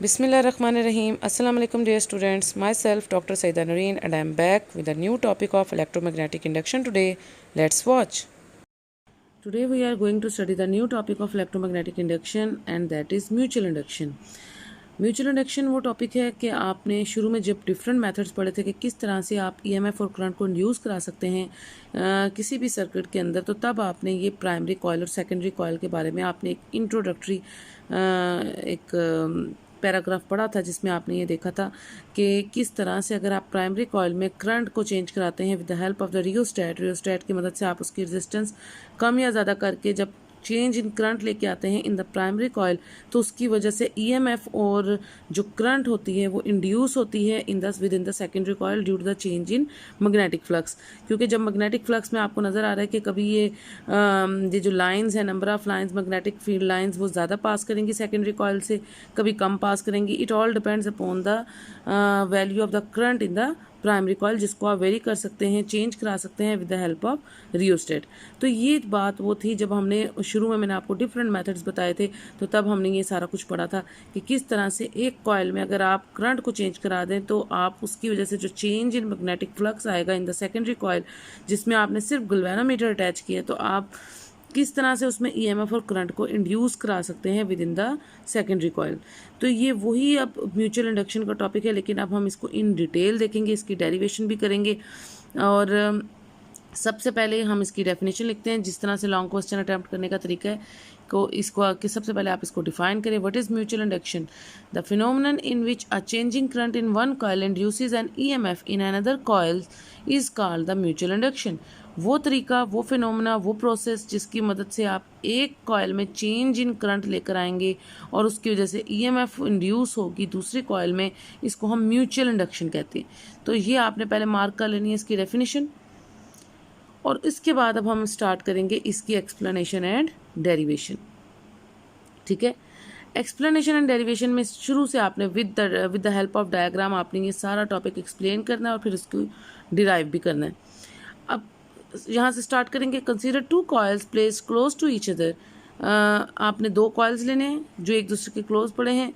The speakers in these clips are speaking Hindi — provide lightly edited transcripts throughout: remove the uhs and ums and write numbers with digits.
Bismillahirrahmanirrahim. Assalamu alaikum dear students. Myself Dr. Saida Noreen and I am back with a new topic of electromagnetic induction today. Let's watch. Today we are going to study the new topic of electromagnetic induction and that is mutual induction. Mutual induction वो टॉपिक है कि आपने शुरू में जब डिफरेंट मेथड्स पढ़े थे कि किस तरह से आप ईएमएफ और करंट को इंड्यूस करा सकते हैं किसी भी सर्किट के अंदर, तो तब आपने ये प्राइमरी कॉइल और सेकेंडरी कॉइल के बारे में आपने एक इंट्रोडक्टरी एक पैराग्राफ पढ़ा था जिसमें आपने ये देखा था कि किस तरह से अगर आप प्राइमरी कॉइल में करंट को चेंज कराते हैं with the help of the rheostat की मदद से आप उसकी रेजिस्टेंस कम या ज़्यादा करके जब चेंज इन करंट लेके आते हैं इन द प्राइमरी कॉइल, तो उसकी वजह से ईएमएफ और जो करंट होती है वो इंड्यूस होती है within the secondary coil due to the change in magnetic flux. क्योंकि जब मैग्नेटिक फ्लक्स में आपको नज़र आ रहा है कि कभी ये जो लाइंस है, number of lines, magnetic field lines वो ज़्यादा पास करेंगी सेकेंडरी कॉइल से, कभी कम पास करेंगी। It all depends upon the value of the current in the primary coil, जिसको आप वेरी कर सकते हैं, चेंज करा सकते हैं with the help of rheostat. तो ये बात वो थी जब हमने शुरू में मैंने आपको डिफरेंट मेथड्स बताए थे, तो तब हमने ये सारा कुछ पढ़ा था कि किस तरह से एक कॉइल में अगर आप करंट को चेंज करा दें तो आप उसकी वजह से जो चेंज इन मैग्नेटिक फ्लक्स आएगा इन द सेकेंडरी कॉइल, जिसमें आपने सिर्फ गैल्वेनोमीटर अटैच किया, तो आप किस तरह से उसमें ईएमएफ और करंट को इंड्यूस करा सकते हैं within the secondary coil. तो ये वही अब म्यूचुअल इंडक्शन का टॉपिक है, लेकिन अब हम इसको इन डिटेल देखेंगे, इसकी डेरिवेशन भी करेंगे। और सबसे पहले हम इसकी डेफिनेशन लिखते हैं, जिस तरह से लॉन्ग क्वेश्चन अटैम्प्ट करने का तरीका है कि सबसे पहले आप इसको डिफाइन करें। What is mutual induction? The phenomenon in which a changing current in one coil induces an EMF in another coil is called the mutual induction. वो तरीका, वो फिनोमिना, वो प्रोसेस जिसकी मदद से आप एक कॉइल में चेंज इन करंट लेकर आएंगे और उसकी वजह से ईएमएफ इंड्यूस होगी दूसरी कॉइल में, इसको हम म्यूचुअल इंडक्शन कहते हैं। तो ये आपने पहले मार्क कर लेनी है इसकी डेफिनेशन, और इसके बाद अब हम स्टार्ट करेंगे इसकी एक्सप्लेनेशन एंड डेरिवेशन। ठीक है, एक्सप्लेनेशन एंड डेरिवेशन में शुरू से आपने with the help of diagram आपने ये सारा टॉपिक एक्सप्लेन करना है और फिर इसको डिराइव भी करना है। अब यहाँ से स्टार्ट करेंगे। Consider two coils placed close to each other. आपने दो कॉइल्स लेने हैं जो एक दूसरे के क्लोज पड़े हैं।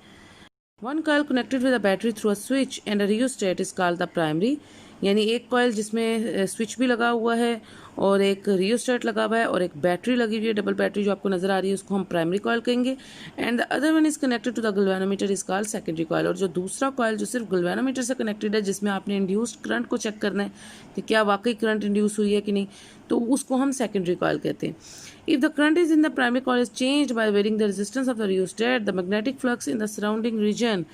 One coil connected with a battery through a switch and a rheostat is called the primary. यानी एक कॉइल जिसमें स्विच भी लगा हुआ है और एक रियोस्टेट लगा हुआ है और एक बैटरी लगी हुई है, डबल बैटरी जो आपको नजर आ रही है, उसको हम प्राइमरी कॉइल कहेंगे। And the other one is connected to the galvanometer is called secondary coil. और जो दूसरा कॉइल जो सिर्फ गैल्वेनोमीटर से कनेक्टेड है, जिसमें आपने इंड्यूस्ड करंट को चेक करना है कि क्या वाकई करंट इंड्यूस हुई है कि नहीं, तो उसको हम सेकेंडरी कॉइल कहते हैं। If the current is in the primary coil is changed by varying the resistance of the rheostat, the magnetic flux in the surrounding region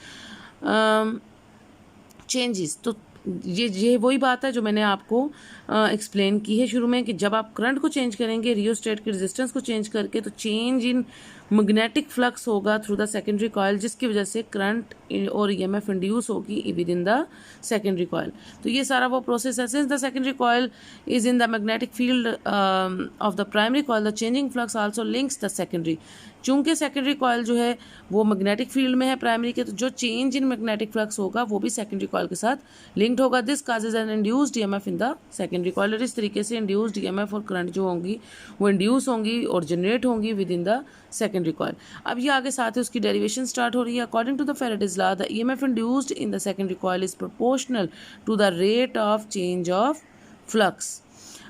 changes. तो ये वही बात है जो मैंने आपको एक्सप्लेन की है शुरू में कि जब आप करंट को चेंज करेंगे रियोस्टेट की रेजिस्टेंस को चेंज करके, तो चेंज इन मैग्नेटिक फ्लक्स होगा थ्रू द सेकेंडरी कॉइल, जिसकी वजह से करंट और ईएमएफ इंड्यूस होगी with in the secondary coil. तो ये सारा वो प्रोसेस है। Since the secondary coil is in the magnetic field of the primary coil, the changing flux also links the secondary. चूंकि सेकेंडरी कॉइल जो है वो मैग्नेटिक फील्ड में है प्राइमरी के, तो जो चेंज इन मैग्नेटिक फ्लक्स होगा वो भी सेकेंडरी कॉइल के साथ लिंक्ड होगा। This causes an induced EMF in the secondary coil. और इस तरीके से इंड्यूस्ड ईएमएफ और करंट जो होंगी वो इंड्यूस होंगी और जनरेट होंगी with in the secondary coil. अब ये आगे साथ ही उसकी डेरिवेशन स्टार्ट हो रही है। According to the Faraday's law, the EMF induced in the secondary coil is proportional to the rate of change of flux.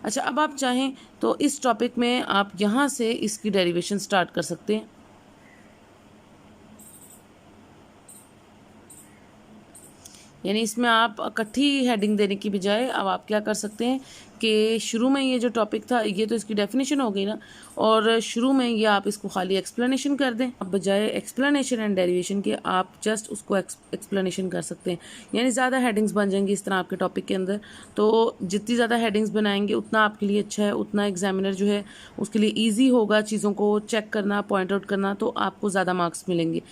अच्छा, अब आप चाहें तो इस टॉपिक में आप यहाँ से इसकी डेरिवेशन स्टार्ट कर सकते हैं। यानी इसमें आप इकट्ठी हेडिंग देने की बजाय अब आप क्या कर सकते हैं कि शुरू में ये जो टॉपिक था ये तो इसकी डेफिनेशन हो गई ना, और शुरू में ये आप इसको खाली एक्सप्लेनेशन कर दें। अब बजाय एक्सप्लेनेशन एंड डेरिवेशन के आप जस्ट उसको एक्सप्लेनेशन कर सकते हैं। यानी ज़्यादा हेडिंग्स बन जाएंगी इस तरह आपके टॉपिक के अंदर। तो जितनी ज़्यादा हेडिंग्स बनाएंगे उतना आपके लिए अच्छा है, उतना एग्जामिनर जो है उसके लिए ईजी होगा चीज़ों को चेक करना, पॉइंट आउट करना, तो आपको ज़्यादा मार्क्स मिलेंगे।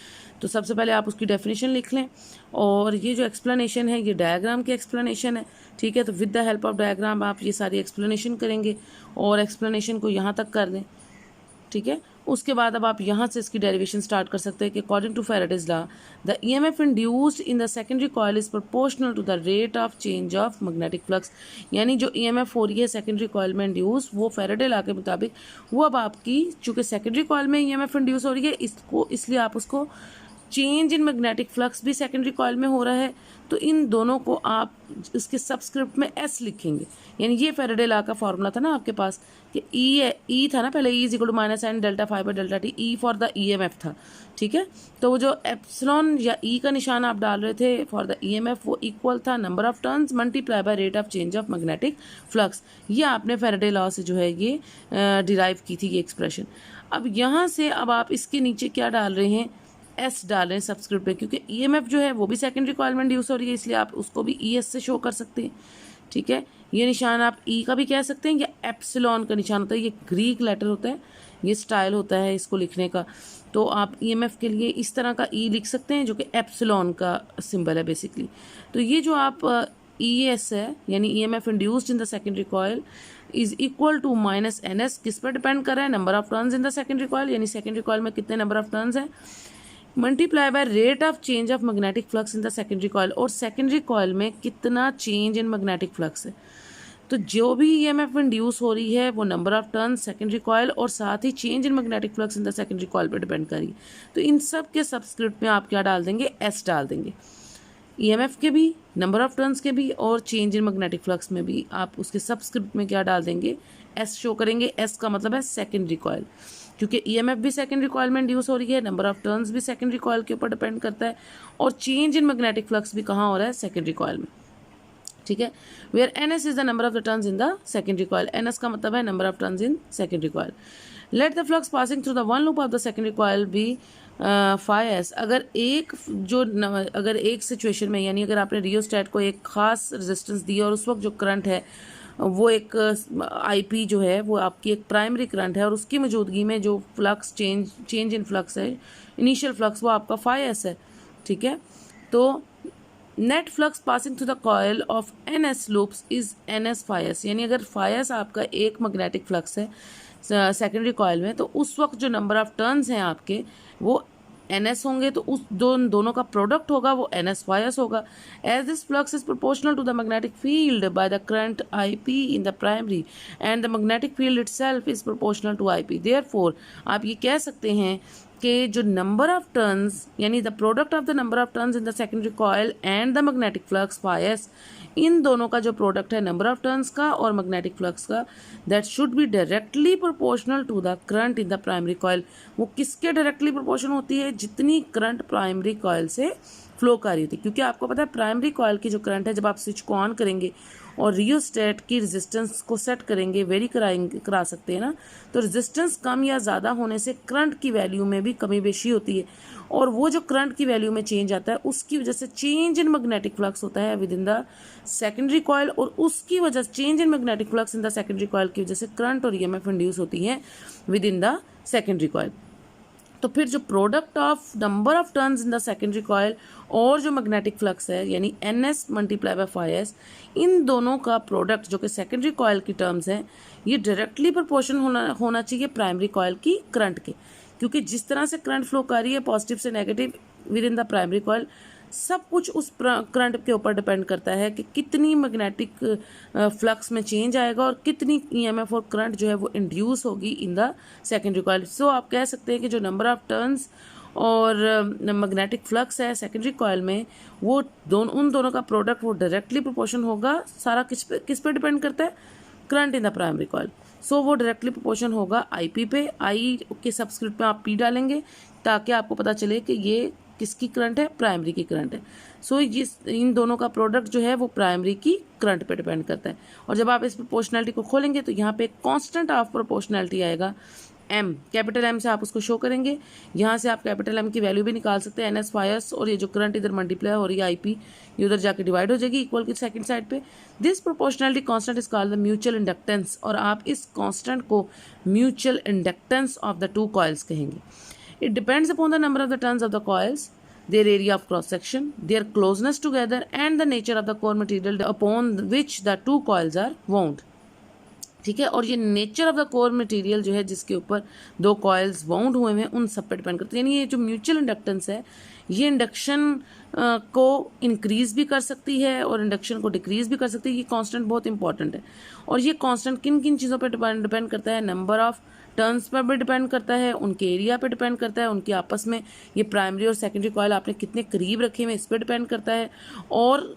तो सबसे पहले आप उसकी डेफिनेशन लिख लें, और ये जो एक्सप्लेनेशन है ये डायग्राम की एक्सप्लेनेशन है। ठीक है, तो with the help of diagram आप ये सारी एक्सप्लेनेशन करेंगे और एक्सप्लेनेशन को यहाँ तक कर दें। ठीक है, उसके बाद अब आप यहाँ से इसकी डेरिवेशन स्टार्ट कर सकते हैं कि according to Faraday's law, the EMF induced in the secondary coil is proportional to the rate of change of magnetic flux. यानी जो ईएमएफ हो रही है सेकेंडरी कॉइल में इंड्यूस, वो फैराडे लॉ के मुताबिक वो अब आपकी, चूंकि सेकेंडरी कॉइल में ईएमएफ इंड्यूस हो रही है इसलिए आप उसको चेंज इन मैग्नेटिक फ्लक्स भी सेकेंडरी कॉइल में हो रहा है, तो इन दोनों को आप इसके सबस्क्रिप्ट में एस लिखेंगे। यानी ये फैराडे लॉ का फॉर्मूला था ना आपके पास कि ई था ना पहले, E is equal to minus N delta phi by delta T, E for the EMF था, ठीक है। तो वो जो एप्सिलॉन या ई का निशान आप डाल रहे थे फॉर द ईएमएफ, वो इक्वल था number of turns multiply by rate of change of magnetic flux. ये आपने फैराडे लॉ से जो है ये डिराइव की थी ये एक्सप्रेशन। अब यहाँ से अब आप इसके नीचे क्या डाल रहे हैं, एस डाल रहे हैं सबस्क्रिप्ट में, क्योंकि ईएमएफ जो है वो भी सेकेंडरी कॉइल में इंड्यूस हो रही है, इसलिए आप उसको भी ई एस से शो कर सकते हैं, ठीक है। ये निशान आप ई का भी कह सकते हैं या एप्सिलॉन का निशान होता है, ये ग्रीक लेटर होता है, ये स्टाइल होता है इसको लिखने का। तो आप ईएमएफ के लिए इस तरह का ई लिख सकते हैं जो कि एप्सिलॉन का सिंबल है बेसिकली। तो ये जो आप ई एस है यानी EMF induced in the secondary coil is equal to minus N S, किस पर डिपेंड कर रहा है, number of turns in the secondary coil, यानी सेकेंडरी कॉइल में कितने नंबर ऑफ टर्न्स हैं, multiply by rate of change of magnetic flux in the secondary coil, और सेकेंडरी कॉइल में कितना चेंज इन मैग्नेटिक फ्लक्स है। तो जो भी ईएमएफ इंड्यूस हो रही है वो number of turn secondary coil और साथ ही change in magnetic flux in the secondary coil पर डिपेंड करी। तो इन सब के सबस्क्रिप्ट में आप क्या डाल देंगे, एस डाल देंगे, ईएमएफ के भी, नंबर ऑफ टर्न्स के भी, और चेंज इन मैग्नेटिक फ्लक्स में भी आप उसके सबस्क्रिप्ट में क्या डाल देंगे, एस शो करेंगे। एस का मतलब है सेकेंडरी कॉइल, क्योंकि ईएमएफ भी सेकेंडरी कॉइल में इंड्यूस हो रही है, नंबर ऑफ टर्न्स भी सेकेंडरी कॉइल के ऊपर डिपेंड करता है, और चेंज इन मैग्नेटिक फ्लक्स भी कहाँ हो रहा है, सेकेंडरी कॉइल में, ठीक है। Where N S is the number of the turns in the secondary coil, N S का मतलब है number of turns in secondary coil. Let the flux passing through the one loop of the secondary coil be phi S, अगर एक सिचुएशन में, यानी अगर आपने रियोस्टेट को एक खास रेजिस्टेंस दी और उस वक्त जो करंट है वो एक आईपी जो है वो आपकी एक प्राइमरी करंट है, और उसकी मौजूदगी में जो फ्लक्स चेंज इन फ्लक्स है, इनिशियल फ्लक्स, वो आपका फाई एस है, ठीक है। तो net flux passing through the coil of N S loops is N S phi S, यानी अगर फाई एस आपका एक मैग्नेटिक फ्लक्स है सेकेंडरी कॉइल में, तो उस वक्त जो नंबर ऑफ टर्न्स हैं आपके वो एन एस होंगे, तो उस दोनों का प्रोडक्ट होगा वो एन एस वाई एस होगा। As this flux is proportional to the magnetic field by the current I P in the primary and the magnetic field itself is proportional to I P, therefore आप ये कह सकते हैं कि जो नंबर ऑफ टर्न्स यानी the product of the number of turns in the secondary coil and the magnetic flux phi S, इन दोनों का जो प्रोडक्ट है नंबर ऑफ टर्न्स का और मैग्नेटिक फ्लक्स का, that should be directly proportional to the current in the primary coil. वो किसके डायरेक्टली प्रोपोर्शन होती है, जितनी करंट प्राइमरी कॉइल से फ्लो कर रही होती है, क्योंकि आपको पता है प्राइमरी कॉइल की जो करंट है जब आप स्विच को ऑन करेंगे और रियोस्टेट की रेजिस्टेंस को सेट करेंगे, वेरी करा सकते हैं ना, तो रेजिस्टेंस कम या ज़्यादा होने से करंट की वैल्यू में भी कमी बेशी होती है, और वो जो करंट की वैल्यू में चेंज आता है उसकी वजह से चेंज इन मैग्नेटिक फ्लक्स होता है within the secondary coil, और उसकी वजह से change in magnetic flux in the secondary coil की वजह से करंट और ईएमएफ इंड्यूस होती है within the secondary coil. तो फिर जो product of number of turns in the secondary coil और जो मैग्नेटिक फ्लक्स है यानी N S multiply by phi S, इन दोनों का प्रोडक्ट जो कि सेकेंडरी कॉइल की टर्म्स है, ये डायरेक्टली प्रोपोर्शन होना चाहिए प्राइमरी कॉइल की करंट के, क्योंकि जिस तरह से करंट फ्लो कर रही है पॉजिटिव से negative with in the primary coil, सब कुछ उस करंट के ऊपर डिपेंड करता है कि कितनी मैग्नेटिक फ्लक्स में चेंज आएगा और कितनी ईएमएफ और करंट जो है वो इंड्यूस होगी इन द सेकेंडरी कॉइल। सो आप कह सकते हैं कि जो नंबर ऑफ टर्न्स और मैग्नेटिक फ्लक्स है सेकेंडरी कॉइल में, वो उन दोनों का प्रोडक्ट वो डायरेक्टली प्रोपोर्शन होगा। सारा किस पे डिपेंड करता है, current in the primary coil. So वो डायरेक्टली प्रोपोर्शन होगा आई पी पे, आई के सबस्क्रिप्ट में आप पी डालेंगे ताकि आपको पता चले कि ये किसकी करंट है, प्राइमरी की करंट है। सो इन दोनों का प्रोडक्ट जो है वो प्राइमरी की करंट पे डिपेंड करता है। और जब आप इस प्रोपोर्शनैलिटी को खोलेंगे तो यहाँ पे एक कांस्टेंट ऑफ प्रोपोर्शनैलिटी आएगा एम, कैपिटल एम से आप उसको शो करेंगे। यहाँ से आप कैपिटल एम की वैल्यू भी निकाल सकते हैं, एन एस फाई एस, और ये जो करंट इधर मल्टीप्लाई हो रही है आई पी, ये उधर जाके डिवाइड हो जाएगी इक्वल की सेकंड साइड पे। This proportionality constant is called the mutual inductance, और आप इस कांस्टेंट को mutual inductance of the two coils कहेंगे। It depends upon the number of the turns of the coils, their area of cross section, their closeness together and the nature of the core material upon which the two coils are wound। ठीक है, और ये nature of the core material जो है जिसके ऊपर दो कॉइल्स वाउंड हुए हैं उन सब पे डिपेंड करते हैं। यानी ये जो म्यूचुअल इंडक्टेंस है ये इंडक्शन को इंक्रीज भी कर सकती है और इंडक्शन को डिक्रीज भी कर सकती है। ये कांस्टेंट बहुत इंपॉर्टेंट है, और ये कांस्टेंट किन किन चीज़ों पर डिपेंड करता है, नंबर ऑफ टर्न्स पर भी डिपेंड करता है, उनके एरिया पे डिपेंड करता है, उनके आपस में ये प्राइमरी और सेकेंडरी कॉइल आपने कितने करीब रखे हुए इस पर डिपेंड करता है। और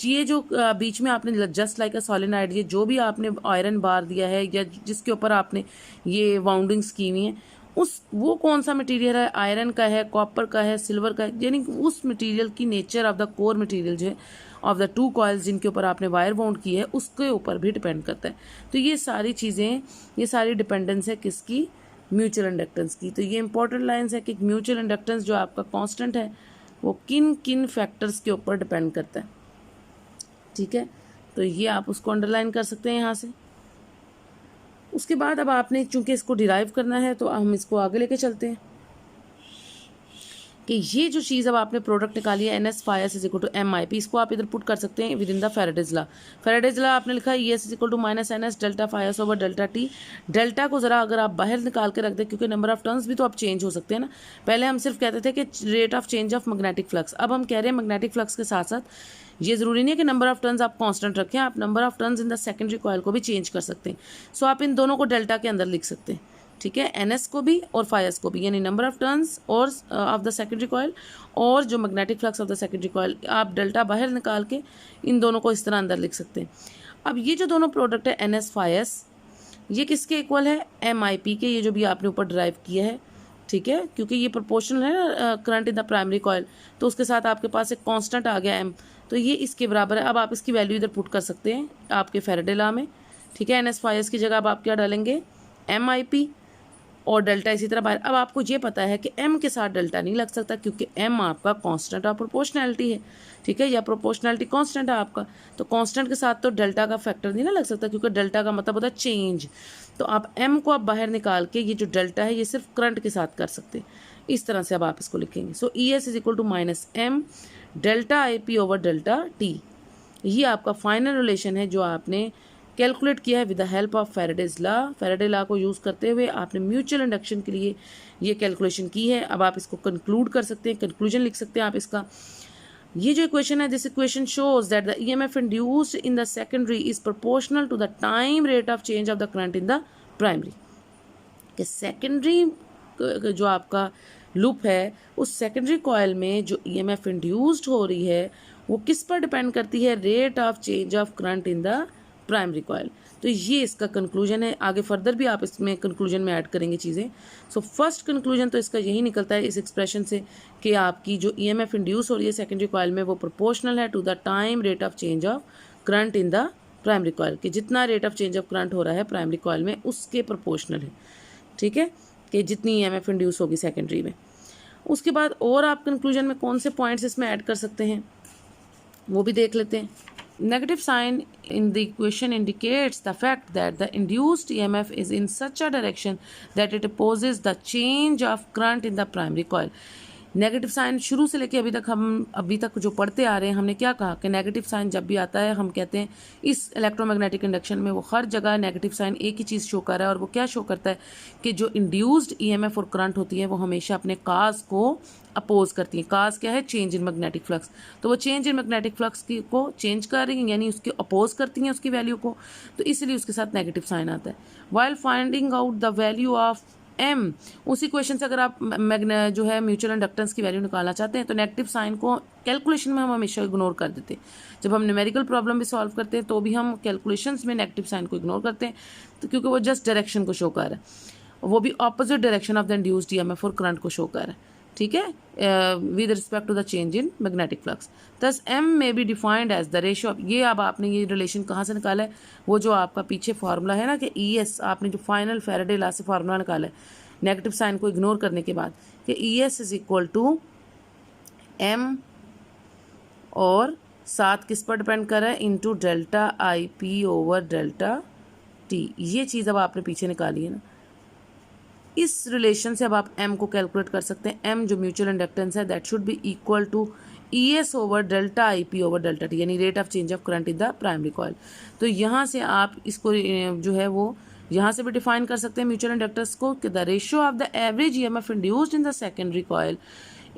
ये जो बीच में आपने जस्ट लाइक अ सोलेनोइड, ये जो भी आपने आयरन बार दिया है या जिसके ऊपर आपने ये वाउंडिंग्स की हुई हैं, उस वो कौन सा मटेरियल है, आयरन का है, कॉपर का है, सिल्वर का है, यानी उस मटेरियल की nature of the core material जो है ऑफ द टू कॉइल्स जिनके ऊपर आपने वायर बाउंड की है उसके ऊपर भी डिपेंड करता है। तो ये सारी चीज़ें, ये सारी डिपेंडेंस है किसकी, म्यूचुअल इंडक्टेंस की। तो ये इंपॉर्टेंट लाइन्स है कि म्यूचुअल इंडक्टेंस जो आपका कांस्टेंट है वो किन किन फैक्टर्स के ऊपर डिपेंड करता है। ठीक है, तो ये आप उसको अंडरलाइन कर सकते हैं यहाँ से। उसके बाद अब आपने चूंकि इसको डिराइव करना है तो हम इसको आगे लेके चलते हैं कि ये जो चीज़ अब आपने प्रोडक्ट निकाली है NS phi S is equal to MIP, इसको आप इधर पुट कर सकते हैं within the Faraday's law. Faraday's law आपने लिखा है ES is equal to minus NS delta phi S over delta T। Delta को ज़रा अगर आप बाहर निकाल के रख दें, क्योंकि नंबर ऑफ टर्न्स भी तो आप चेंज हो सकते हैं ना। पहले हम सिर्फ कहते थे कि rate of change of magnetic flux, अब हम कह रहे हैं मैग्नेटिक फ्लक्स के साथ साथ ये ज़रूरी नहीं है कि नंबर ऑफ टर्न्स आप कांस्टेंट रखें, आप number of turns in the secondary coil को भी चेंज कर सकते हैं। सो आप इन दोनों को डेल्टा के अंदर लिख सकते हैं। ठीक है, NS को भी और फायस को भी, यानी नंबर ऑफ टर्न्स और ऑफ द सेकेंडरी कॉइल और जो magnetic flux of the secondary coil, आप डेल्टा बाहर निकाल के इन दोनों को इस तरह अंदर लिख सकते हैं। अब ये जो दोनों प्रोडक्ट है NS फायस, ये किसके इक्वल है, MIP के, ये जो भी आपने ऊपर ड्राइव किया है। ठीक है, क्योंकि ये प्रोपोर्शनल है ना current in the primary coil, तो उसके साथ आपके पास एक कांस्टेंट आ गया M, तो ये इसके बराबर है। अब आप इसकी वैल्यू इधर पुट कर सकते हैं आपके फैराडे लॉ में। ठीक है, NS फायस की जगह अब आप क्या डालेंगे, MIP और डेल्टा इसी तरह बाहर। अब आपको ये पता है कि M के साथ डेल्टा नहीं लग सकता क्योंकि M आपका कांस्टेंट ऑफ प्रोपोर्शनैलिटी है। ठीक है, या प्रोपोर्शनैलिटी कांस्टेंट है आपका, तो कांस्टेंट के साथ तो डेल्टा का फैक्टर नहीं ना लग सकता, क्योंकि डेल्टा का मतलब होता है चेंज। तो आप M को आप बाहर निकाल के ये जो डेल्टा है ये सिर्फ करंट के साथ कर सकते हैं। इस तरह से अब आप इसको लिखेंगे। So ES is equal to minus M delta IP over delta T। ये आपका फाइनल रिलेशन है जो आपने कैलकुलेट किया है with the help of Faraday's law. Faraday law को यूज़ करते हुए आपने म्यूचुअल इंडक्शन के लिए ये कैलकुलेशन की है। अब आप इसको कंक्लूड कर सकते हैं, कंक्लूजन लिख सकते हैं आप इसका। ये जो इक्वेशन है, this equation shows that the EMF induced in the secondary is proportional to the time rate of change of the current in the primary. कि सेकेंडरी जो आपका लूप है उस सेकेंडरी कॉइल में जो EMF इंड्यूस्ड हो रही है वो किस पर डिपेंड करती है, rate of change of current in the primary coil. तो ये इसका कंक्लूजन है। आगे फर्दर भी आप इसमें कंक्लूजन में ऐड करेंगे चीज़ें। सो फर्स्ट कंक्लूजन तो इसका यही निकलता है इस एक्सप्रेशन से कि आपकी जो EMF इंड्यूस हो रही है सेकेंडरी कॉइल में वो प्रोपोर्शनल है to the time rate of change of current in the primary coil, कि जितना rate of change of current हो रहा है प्राइमरी कॉइल में उसके प्रोपोर्शनल है। ठीक है, कि जितनी EMF इंड्यूस होगी सेकेंडरी में। उसके बाद और आप कंक्लूजन में कौन से पॉइंट्स इसमें ऐड कर सकते हैं वो भी देख लेते हैं। Negative sign in the equation indicates the fact that the induced EMF is in such a direction that it opposes the change of current in the primary coil. Negative sign शुरू से लेके अभी तक जो पढ़ते आ रहे हैं, हमने क्या कहा कि नेगेटिव साइन जब भी आता है हम कहते हैं इस इलेक्ट्रोमैग्नेटिक इंडक्शन में वो हर जगह नेगेटिव साइन एक ही चीज़ शो कर रहा है, और वो क्या शो करता है कि जो इंड्यूस्ड EMF और करंट होती है वो हमेशा अपने काज को अपोज करती है। काज क्या है, चेंज इन मैग्नेटिक फ्लक्स, तो वो चेंज इन मैग्नेटिक फ्लक्स को चेंज कर रही हैं, यानी उसके अपोज करती हैं उसकी वैल्यू को, तो इसलिए उसके साथ नेगेटिव साइन आता है। While finding out the value of M, उसी क्वेश्चन से अगर आप जो है म्यूचुअल इंडक्टेंस की वैल्यू निकालना चाहते हैं तो नेगेटिव साइन को कैलकुलेशन में हम हमेशा इग्नोर कर देते हैं। जब हम न्यूमेरिकल प्रॉब्लम भी सॉल्व करते हैं तो भी हम कैलकुलेशंस में नेगेटिव साइन को इग्नोर करते हैं, तो क्योंकि वो जस्ट डायरेक्शन को शो कर रहा है, वो भी opposite direction of the induced EMF और करंट को शो कर रहा है। ठीक है, with respect to the change in magnetic flux. Thus M may be defined as the ratio. ये अब आपने ये रिलेशन कहाँ से निकाला है, वो जो आपका पीछे फार्मूला है ना कि ES, आपने जो फाइनल फैराडे लॉ से फार्मूला निकाला है नेगेटिव साइन को इग्नोर करने के बाद कि ES is equal to M और साथ किस पर डिपेंड कर रहा है, into delta IP over delta T। ये चीज़ अब आपने पीछे निकाली है ना, इस रिलेशन से अब आप M को कैलकुलेट कर सकते हैं। M जो म्यूचुअल इंडक्टेंस है that should be equal to ES over delta IP over delta T, यानी rate of change of current in the primary coil. तो यहाँ से आप इसको जो है वो यहाँ से भी डिफाइन कर सकते हैं म्यूचुअल इंडक्टर्स को कि the ratio of the average EMF induced in the secondary coil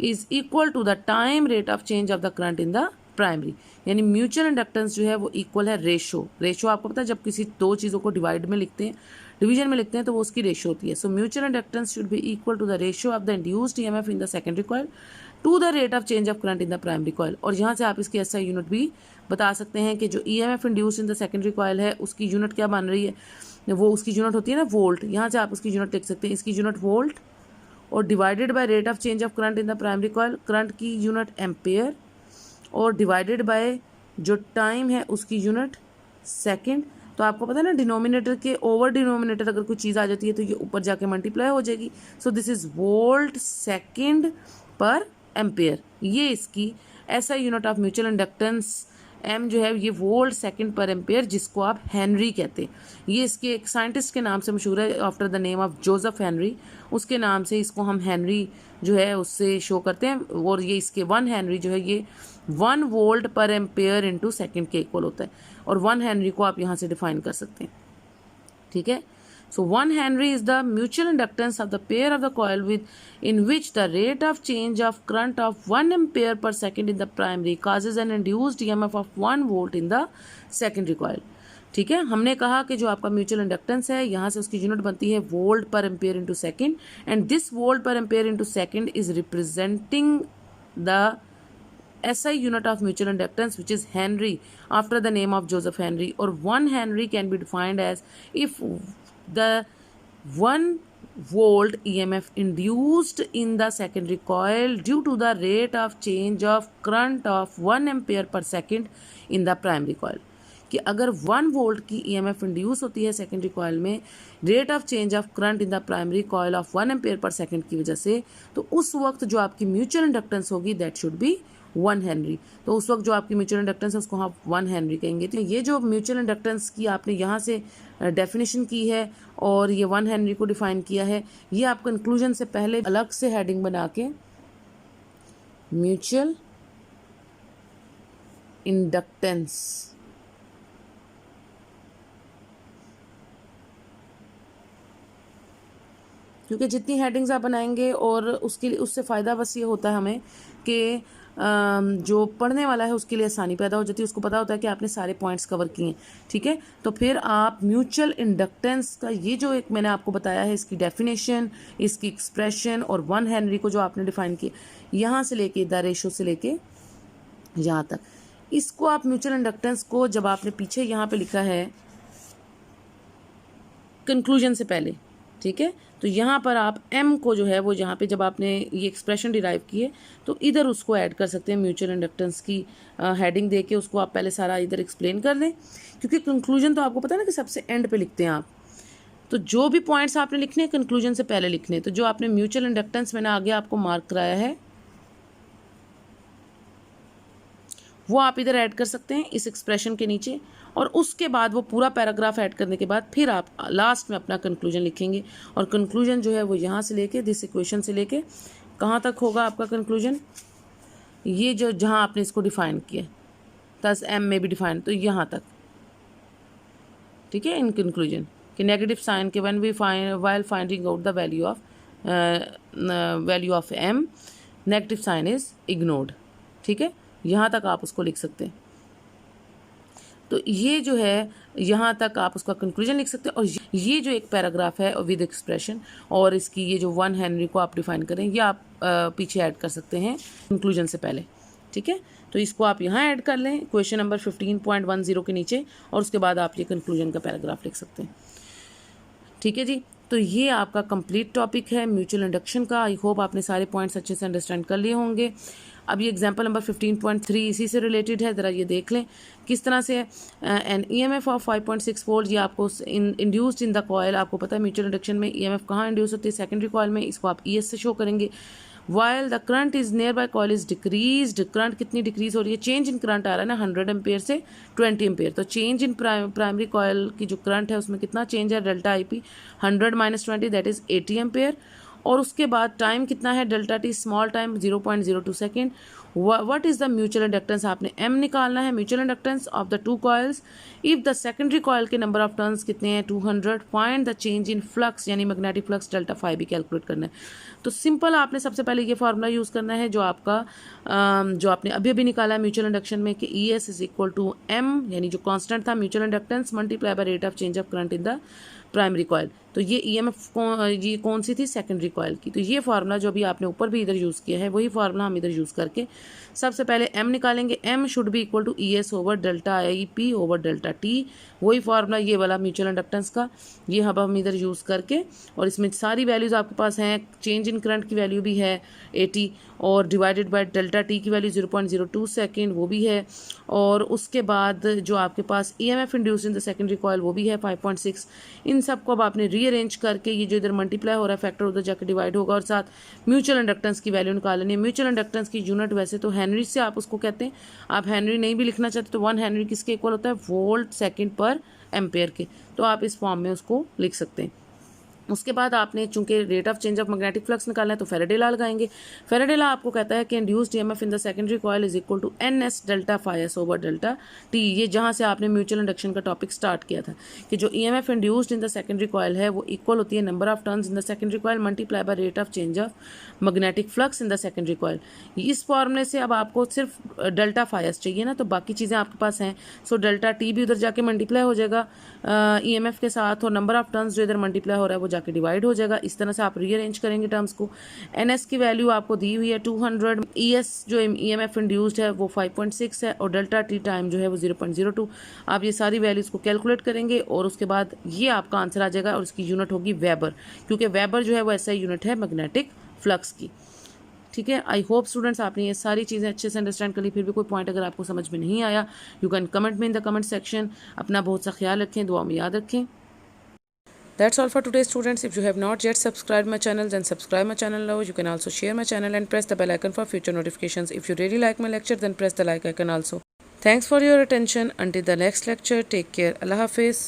is equal to the time rate of change of the current in the primary. यानी म्यूचुअल इंडक्टेंस जो है वो इक्वल है रेशो। रेशो आपको पता है जब किसी दो चीज़ों को डिवाइड में लिखते हैं, डिवीजन में लिखते हैं तो वो उसकी रेशियो होती है. So mutual inductance should be equal to the ratio of the induced EMF in the secondary coil to the rate of change of current in the primary coil. और यहाँ से आप इसकी एसआई यूनिट भी बता सकते हैं कि जो EMF induced in the secondary coil है उसकी यूनिट क्या बन रही है, वो उसकी यूनिट होती है ना वोल्ट. यहाँ से आप उसकी यूनिट लिख सकते हैं, इसकी यूनिट वोल्ट और divided by rate of change of current in the primary coil, current की यूनिट एम्पेयर और डिवाइडेड बाय जो टाइम है उसकी यूनिट सेकंड. तो आपको पता है ना डिनोमिनेटर के ओवर डिनोमिनेटर अगर कोई चीज़ आ जाती है तो ये ऊपर जाके मल्टीप्लाई हो जाएगी. So this is volt second per ampere. ये इसकी ऐसा unit of mutual inductance M जो है ये वोल्ट सेकंड पर एम्पेयर, जिसको आप हेनरी कहते हैं. ये इसके एक साइंटिस्ट के नाम से मशहूर है, after the name of Joseph Henry. उसके नाम से इसको हम हेनरी जो है उससे शो करते हैं. और ये इसके 1 हेनरी जो है ये 1 volt per ampere into second के इक्वल होता है. और 1 हेनरी को आप यहाँ से डिफाइन कर सकते हैं. ठीक है. So 1 Henry is the mutual inductance of the pair of the coil in which the rate of change of current of 1 ampere per second in the primary causes an induced EMF of 1 volt in the secondary coil. ठीक है. हमने कहा कि जो आपका म्यूचुअल इंडक्टेंस है यहाँ से उसकी यूनिट बनती है volt per ampere into second, and this volt per ampere into second is representing the SI unit of mutual inductance which is Henry after the name of Joseph Henry. Or 1 Henry can be defined as if the 1 volt EMF induced in the secondary coil due to the rate of change of current of 1 ampere per second in the primary coil. कि अगर 1 वोल्ट की EMF इंड्यूस होती है सेकेंडरी कॉइल में rate of change of current in the primary coil of 1 ampere per second की वजह से, तो उस वक्त जो आपकी म्यूचुअल इंडक्टेंस होगी दैट शुड बी 1 हेनरी. तो उस वक्त जो आपकी म्यूचुअल इंडक्टेंस है उसको आप 1 हेनरी कहेंगे. तो ये जो म्यूचुअल इंडक्टेंस की आपने यहाँ से डेफिनेशन की है और ये 1 हेनरी को डिफाइन किया है, ये आप कंक्लूजन से पहले अलग से हेडिंग बना के म्यूचुअल इंडक्टेंस क्योंकि जितनी हेडिंग्स आप बनाएंगे और उससे फ़ायदा बस ये होता है हमें कि जो पढ़ने वाला है उसके लिए आसानी पैदा हो जाती है. उसको पता होता है कि आपने सारे पॉइंट्स कवर किए हैं. ठीक है. तो फिर आप म्यूचुअल इंडक्टेंस का ये जो एक मैंने आपको बताया है इसकी डेफिनेशन, इसकी एक्सप्रेशन और 1 हेनरी को जो आपने डिफाइन किया यहाँ से लेके द रेशो से लेके यहाँ तक, इसको आप म्यूचुअल इंडक्टेंस को जब आपने पीछे यहाँ पे लिखा है कंक्लूजन से पहले, ठीक है, तो यहाँ पर आप m को जो है वो यहाँ पे जब आपने ये एक्सप्रेशन डिराइव की है तो इधर उसको ऐड कर सकते हैं. म्यूचुअल इंडक्टेंस की हेडिंग दे के उसको आप पहले सारा इधर एक्सप्लेन कर दें, क्योंकि कंक्लूजन तो आपको पता है ना कि सबसे एंड पे लिखते हैं आप. तो जो भी पॉइंट्स आपने लिखने हैं कंक्लूजन से पहले लिखने. तो जो आपने म्यूचुअल इंडक्टेंस मैंने आगे आपको मार्क कराया है वो आप इधर ऐड कर सकते हैं इस एक्सप्रेशन के नीचे, और उसके बाद वो पूरा पैराग्राफ ऐड करने के बाद फिर आप लास्ट में अपना कंक्लूजन लिखेंगे. और कंक्लूजन जो है वो यहाँ से लेके दिस इक्वेशन से लेके कहाँ तक होगा आपका कंक्लूजन, ये जो जहाँ आपने इसको डिफाइन किया दस m में भी डिफाइन, तो यहाँ तक. ठीक है. इन कंक्लूजन कि नेगेटिव साइन के when we find while finding out the value of m negative sign is ignored. ठीक है. यहाँ तक आप उसको लिख सकते हैं. तो ये जो है यहाँ तक आप उसका कंक्लूजन लिख सकते हैं. और ये जो एक पैराग्राफ है विद एक्सप्रेशन और इसकी ये जो 1 हेनरी को आप डिफाइन करें ये आप पीछे ऐड कर सकते हैं कंक्लूजन से पहले. ठीक है. तो इसको आप यहाँ ऐड कर लें क्वेश्चन नंबर 15.10 के नीचे, और उसके बाद आप ये कंक्लूजन का पैराग्राफ लिख सकते हैं. ठीक है जी. तो ये आपका कंप्लीट टॉपिक है म्यूचुअल इंडक्शन का. आई होप आपने सारे पॉइंट्स अच्छे से अंडरस्टैंड कर लिए होंगे. अब ये एग्जांपल नंबर 15.3 इसी से रिलेटेड है. ज़रा ये देख लें किस तरह से एन ईएमएफ ऑफ 5.6 वोल्ट ये आपको इंड्यूस्ड इन द कॉयल. आपको पता है म्यूचुअल इंडक्शन में ईएमएफ कहाँ इंड्यूस होती है, सेकेंडरी कॉयल में. इसको आप ईएस से शो करेंगे. While the current is near by coil is decreased. Current कितनी डिक्रीज हो रही है, चेंज इन करंट आ रहा है ना 100 एम्पेयर से 20 एम्पेयर. तो चेंज इन प्राइमरी कॉयल की जो करंट है उसमें कितना चेंज है, delta I P 100 - 20 that is 80 ampere. और उसके बाद टाइम कितना है, delta T small time 0.02 second. What is the mutual inductance, आपने m निकालना है mutual inductance of the two coils. If the secondary coil के नंबर ऑफ टर्न्स कितने हैं 200, find the change in flux यानी मैग्नेटिक फ्लक्स डेल्टा फाई भी कैलकुलेट करना है. तो सिंपल आपने सबसे पहले ये फार्मूला यूज़ करना है जो आपका जो आपने अभी अभी निकाला है म्यूचुअल इंडक्शन में कि ES is equal to m यानी जो कांस्टेंट था mutual inductance multiply by rate of change of current in the primary coil. तो ये EMF ये कौन सी थी, सेकेंडरी कॉयल की। तो ये फार्मूला जो अभी आपने ऊपर भी इधर यूज़ किया है वही फार्मूला हम इधर यूज़ करके सबसे पहले M निकालेंगे। M should be equal to ES over delta IP over delta T। वही फार्मूला ये वाला म्यूचुअल इंडक्टेंस का, ये हम इधर यूज़ करके, और इसमें सारी वैल्यूज़ आपके पास हैं। चेंज इन करंट की वैल्यू भी है 80 और डिवाइडेड बाय डेल्टा T की वैल्यू 0.02 सेकेंड वो भी है, और उसके बाद जो आपके पास EMF induced in the secondary coil वो भी है 5.6। इन सब को अब आपने रीअरेंज करके ये जो इधर मल्टीप्लाई हो रहा है फैक्टर उधर जाकर डिवाइड होगा, और साथ म्यूचुअल इंडक्टेंस की वैल्यू निकालनी है। म्यूचुअल इंडक्टेंस की यूनिट वैसे तो हेनरी से आप उसको कहते हैं, आप हेनरी नहीं भी लिखना चाहते तो 1 हेनरी किसके इक्वल होता है, वोल्ट सेकेंड पर एम्पेयर के। तो आप इस फॉर्म में उसको लिख सकते हैं। उसके बाद आपने चूंकि rate of change of magnetic flux निकालना है तो फेरेडे लॉ लगाएंगे। फेरेडे लॉ आपको कहता है कि induced EMF in the secondary coil is equal to NS delta phi S over delta T। ये जहां से आपने म्यूचुअल इंडक्शन का टॉपिक स्टार्ट किया था कि जो EMF induced in the secondary coil है वो इक्वल होती है number of turns in the secondary coil multiply by rate of change of magnetic flux in the secondary coil. इस फॉर्मूले से अब आपको सिर्फ डेल्टा फाइस चाहिए ना, तो बाकी चीज़ें आपके पास हैं। सो डेल्टा T भी उधर जाके मल्टीप्लाई हो जाएगा EMF के साथ, और नंबर ऑफ टर्न्स जो इधर मल्टीप्लाई हो रहा है वो जाके डिवाइड हो जाएगा। इस तरह से आप रीअरेंज करेंगे टर्म्स को। NS की वैल्यू आपको दी हुई है 200, ES जो EMF इंड्यूस्ड है वो 5.6 है, और डेल्टा T टाइम जो है वो 0.02। आप ये सारी वैल्यूज़ को कैलकुलेट करेंगे और उसके बाद ये आपका आंसर आ जाएगा, और इसकी यूनिट होगी वेबर, क्योंकि वेबर जो है वो ऐसा यूनिट है मैग्नेटिक फ्लक्स की। ठीक है, आई होप स्टूडेंट्स आपने ये सारी चीज़ें अच्छे से अंडरस्टैंड कर ली। फिर भी कोई पॉइंट अगर आपको समझ में नहीं आया, यू कैन कमेंट में इन द कमेंट सेक्शन। अपना बहुत सा ख्याल रखें, दुआ में याद रखें। That's all for today, students. If you have not yet subscribed my channel, then subscribe my channel now. You can also share my channel and press the bell icon for future notifications. If you really like my lecture, then press the like icon also. Thanks for your attention. Until the next lecture, take care. Allah Hafiz.